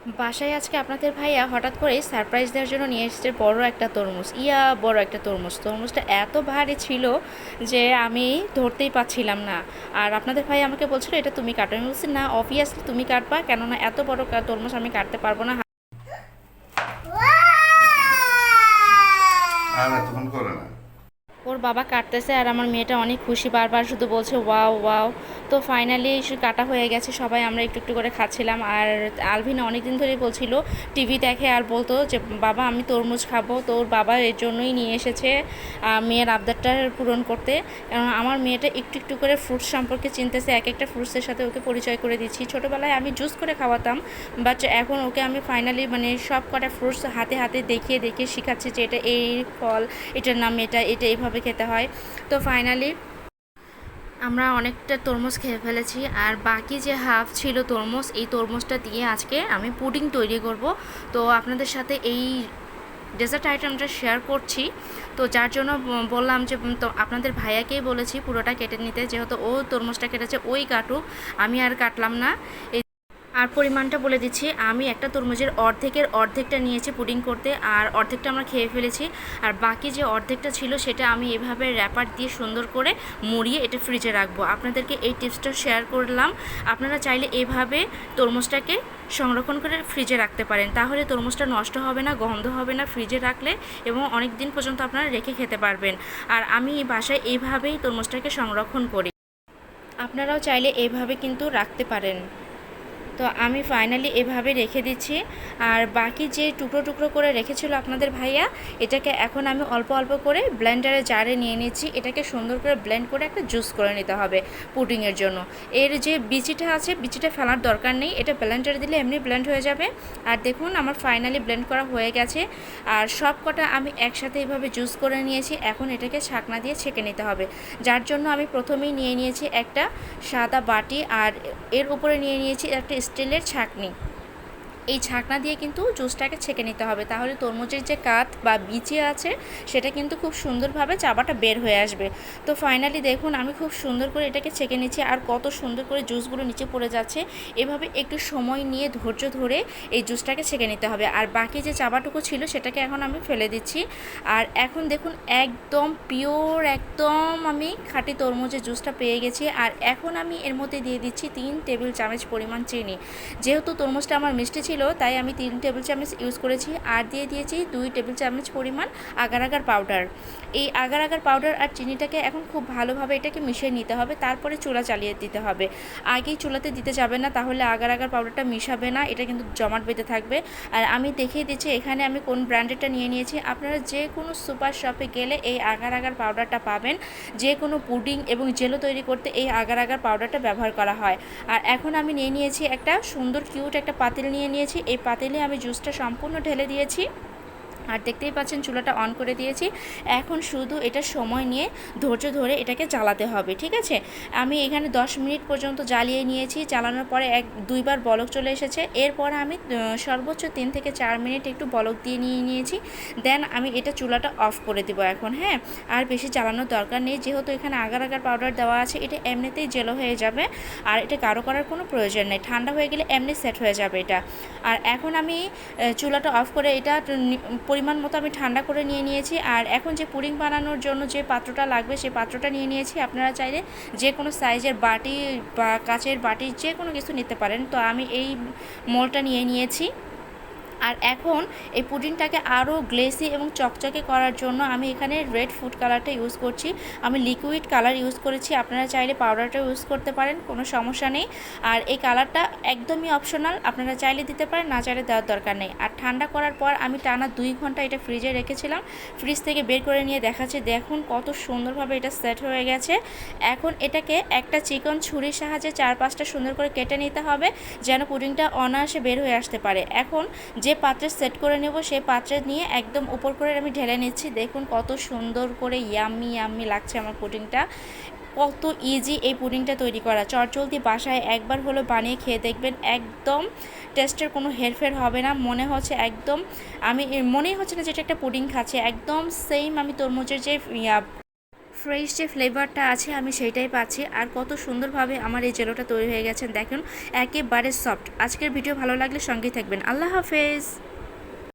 বাসায় আজকে আপনাদের ভাইয়া হঠাৎ করেই সারপ্রাইজ দেওয়ার জন্য নিয়ে এসেছে বড় একটা তরমুজ। বড় একটা তরমুজ। তরমুজটা এত ভারী ছিল যে আমি ধরতেই পাচ্ছিলাম না। আর আপনাদের ভাই আমাকে বলছিল এটা তুমি কাটো। আমি বলছি না, অবভিয়াসলি তুমি কাটবা, কেননা এত বড় তরমুজ আমি কাটতে পারবো না। আর এতক্ষণ করে না। ওর বাবা কাটতেছে আর আমার মেয়েটা অনেক খুশি, বারবার শুধু বলছে ওয়াও ওয়াও। তো ফাইনালি কাটা হয়ে গেছে, সবাই আমরা একটু একটু করে খাচ্ছিলাম। আর আলভিনা অনেক দিন ধরেই বলছিল, টিভি দেখে আর বলতো যে বাবা আমি তরমুজ খাবো। তো ওর বাবা এর জন্যই নিয়ে এসেছে মেয়ের আবদারটা পূরণ করতে। কারণ আমার মেয়েটা একটু একটু করে ফ্রুটস সম্পর্কে চিনতেছে, এক একটা ফ্রুটসের সাথে ওকে পরিচয় করে দিচ্ছি। ছোটোবেলায় আমি জুস করে খাওয়াতাম, বাট এখন ওকে আমি ফাইনালি মানে সব কটা ফ্রুটস হাতে হাতে দেখিয়ে দেখিয়ে শেখাচ্ছি যে এটা এই ফল, এটার নাম এটা, এটা এইভাবে খেতে হয়। তো ফাইনালি আমরা অনেকটা তরমুজ খেয়ে ফেলেছি। আর বাকি যে হাফ ছিল তরমুজ, এই তরমুজটা দিয়ে আজকে আমি পুডিং তৈরি করব। তো আপনাদের সাথে এই ডেজার্ট আইটেমটা শেয়ার করছি। তো যার জন্য বললাম যে তো আপনাদের ভাইয়াকেই বলেছি পুরোটা কেটে নিতে, যেহেতু ও তরমুজটা কেটেছে ওই কাটুক, আমি আর কাটলাম না। আর পরিমাণটা বলে দিচ্ছি, আমি একটা তরমুজের অর্ধেকের অর্ধেকটা নিয়েছি পুডিং করতে, আর অর্ধেকটা আমরা খেয়ে ফেলেছি। আর বাকি যে অর্ধেকটা ছিল সেটা আমি এভাবে র্যাপার দিয়ে সুন্দর করে মুড়িয়ে এটা ফ্রিজে রাখবো। আপনাদেরকে এই টিপসটা শেয়ার করলাম। আপনারা চাইলে এভাবে তরমুজটাকে সংরক্ষণ করে ফ্রিজে রাখতে পারেন, তাহলে তরমুজটা নষ্ট হবে না, গন্ধ হবে না ফ্রিজে রাখলে, এবং অনেক দিন পর্যন্ত আপনারা রেখে খেতে পারবেন। আর আমি বাসায় এইভাবেই তরমুজটাকে সংরক্ষণ করি, আপনারাও চাইলে এইভাবে কিন্তু রাখতে পারেন। তো আমি ফাইনালি এভাবে রেখে দিচ্ছি। আর বাকি যে টুকরো টুকরো করে রেখেছিল আপনাদের ভাইয়া, এটাকে এখন আমি অল্প অল্প করে ব্লেন্ডারে জারে নিয়ে নিচ্ছি। এটাকে সুন্দর করে ব্লেন্ড করে একটা জুস করে নিতে হবে পুডিংয়ের জন্য। এর যে বিচিটা আছে, বিচিটা ফেলার দরকার নেই, এটা ব্লেন্ডারে দিলে এমনি ব্লেন্ড হয়ে যাবে। আর দেখুন আমার ফাইনালি ব্লেন্ড করা হয়ে গেছে। আর সব কটা আমি একসাথে এইভাবে জুস করে নিয়েছি। এখন এটাকে ছাকনা দিয়ে ছেঁকে নিতে হবে, যার জন্য আমি প্রথমেই নিয়ে নিয়েছি একটা সাদা বাটি, আর এর উপরে নিয়ে নিয়েছি একটা স্টিলের ছাঁকনি। এই ছাঁকনা দিয়ে কিন্তু জুসটাকে ছেঁকে নিতে হবে, তাহলে তরমুজের যে কাঠ বা বিচি আছে সেটা কিন্তু খুব সুন্দরভাবে চাবাটা বের হয়ে আসবে। তো ফাইনালি দেখুন আমি খুব সুন্দর করে এটাকে ছেঁকে নিচ্ছি, আর কত সুন্দর করে জুসগুলো নিচে পড়ে যাচ্ছে। এভাবে একটু সময় নিয়ে ধৈর্য ধরে এই জুসটাকে ছেঁকে নিতে হবে। আর বাকি যে চাবাটুকু ছিল সেটাকে এখন আমি ফেলে দিচ্ছি। আর এখন দেখুন একদম পিওর, একদম আমি খাঁটি তরমুজের জুসটা পেয়ে গেছি। আর এখন আমি এর মধ্যে দিয়ে দিচ্ছি 3 টেবিল চামচ পরিমাণ চিনি। যেহেতু তরমুজটা আমার মিষ্টি ছিল তাই আমি 3 টেবিল চামচ ইউজ করেছি। আর দিয়ে দিয়েছি 2 টেবিল চামচ পরিমাণ আগার আগার পাউডার। এই আগার আগার পাউডার আর চিনিটাকে এখন খুব ভালোভাবে এটাকে মিশিয়ে নিতে হবে, তারপরে চুলা চালিয়ে দিতে হবে। আগেই চুলাতে দিতে যাবে না, তাহলে আগার আগার পাউডারটা মিশাবে না, এটা কিন্তু জমাট বেঁধে থাকবে। আর আমি দেখিয়ে দিচ্ছি এখানে আমি কোন ব্র্যান্ডেরটা নিয়ে নিয়েছি। আপনারা যে কোনো সুপার শপে গেলে এই আগার আগার পাউডারটা পাবেন। যে কোনো পুডিং এবং জেলো তৈরি করতে এই আগার আগার পাউডারটা ব্যবহার করা হয়। আর এখন আমি নিয়ে নিয়েছি একটা সুন্দর কিউট একটা পাতিল নিয়ে নিয়েছি। এই পাতিলে আমি জুসটা সম্পূর্ণ ঢেলে দিয়েছি। আর দেখতেই পাচ্ছেন চুলাটা অন করে দিয়েছি। এখন শুধু এটা সময় নিয়ে ধৈর্য ধরে এটাকে জ্বালাতে হবে, ঠিক আছে। আমি এখানে 10 মিনিট পর্যন্ত জ্বালিয়ে নিয়েছি। জ্বালানোর পরে দুইবার বলক চলে এসেছে। এরপর আমি সর্বোচ্চ 3 থেকে 4 মিনিট একটু বলক দিয়ে নিয়েছি। দেন আমি এটা চুলাটা অফ করে দেবো এখন। হ্যাঁ, আর বেশি জ্বালানোর দরকার নেই, যেহেতু এখানে আগার আগার পাউডার দেওয়া আছে, এটা এমনিতেই জেলো হয়ে যাবে। আর এটা গাঢ় করার কোনো প্রয়োজন নেই, ঠান্ডা হয়ে গেলে এমনি সেট হয়ে যাবে এটা। আর এখন আমি চুলাটা অফ করে এটা পরিমাণ মতো আমি ঠান্ডা করে নিয়েছি। আর এখন যে পুডিং বানানোর জন্য যে পাত্রটা লাগবে সেই পাত্রটা নিয়ে নিয়েছি। আপনারা চাইলে যে কোনো সাইজের বাটি বা কাচের বাটি যে কোনো কিছু নিতে পারেন। তো আমি এই মোলটা নিয়ে নিয়েছি। আর এখন এই পুডিংটাকে আরও গ্লেসি এবং চকচকে করার জন্য আমি এখানে রেড ফুড কালারটা ইউজ করছি। আমি লিকুইড কালার ইউজ করেছি, আপনারা চাইলে পাউডারটা ইউজ করতে পারেন, কোনো সমস্যা নেই। আর এই কালারটা একদমই অপশনাল, আপনারা চাইলে দিতে পারেন, না চাইলে দেওয়ার দরকার নেই। আর ঠান্ডা করার পর আমি টানা 2 ঘন্টা এটা ফ্রিজে রেখেছিলাম। ফ্রিজ থেকে বের করে নিয়ে দেখাচ্ছি, দেখুন কত সুন্দরভাবে এটা সেট হয়ে গেছে। এখন এটাকে একটা চিকন ছুরির সাহায্যে 4-5টা সুন্দর করে কেটে নিতে হবে, যেন পুডিংটা অনায়াসে বের হয়ে আসতে পারে। এখন যে পাত্রে সেট করে নেব সেই পাত্রে নিয়ে একদম উপর করে আমি ঢেলে নিচ্ছি। দেখুন কত সুন্দর করে ইয়াম্মি ইয়াম্মি লাগছে আমার পুডিংটা। কত ইজি এই পুডিংটা তৈরি করা, চটজলদি বাসায় একবার হলো বানিয়ে খেয়ে দেখবেন, একদম টেস্টের কোনো হেরফের হবে না। মনে হচ্ছে একদম, মনেই হচ্ছে না যেটা একটা পুডিং খাচ্ছে, একদম সেম আমি তরমুজের যে ফ্রেশ যে ফ্লেভারটা আছে আমি সেইটাই পাচ্ছি। আর কত সুন্দরভাবে আমার এই জেলোটা তৈরি হয়ে গেছে দেখুন, একেবারে সফট। আজকের ভিডিও ভালো লাগলে সঙ্গেই থাকবেন। আল্লাহ হাফেজ।